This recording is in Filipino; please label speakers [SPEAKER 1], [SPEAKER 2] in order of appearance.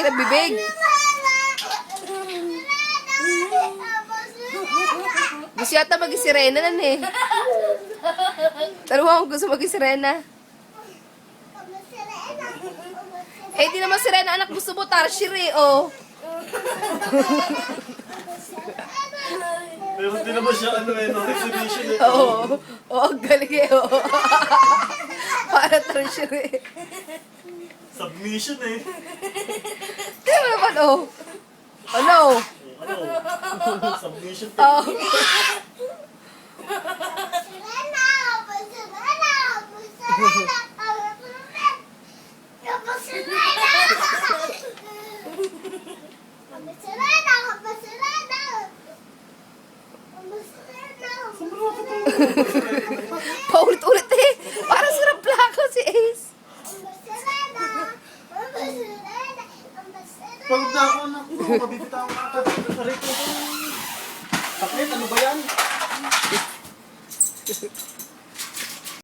[SPEAKER 1] ng bibig. Gusto yata maging sirena nan eh. Tanong ako gusto maging sirena. Eh, di naman sirena anak gusto mo, Tarshir eh, oh.
[SPEAKER 2] Pero hindi naman siya ano eh, no, exhibition eh.
[SPEAKER 1] Oo. Oo, ang galing eh, oh. Para Tarshir eh.
[SPEAKER 2] Submission eh.
[SPEAKER 1] Di mo naman, oh. Ano?
[SPEAKER 2] Ano? Submission eh.
[SPEAKER 1] Oh. Paulit-ulit eh. Para sarap plaka si Ace.
[SPEAKER 2] Pagod na ako anak ko, mabibitaw ka sa rito. Sakit, ano ba yan?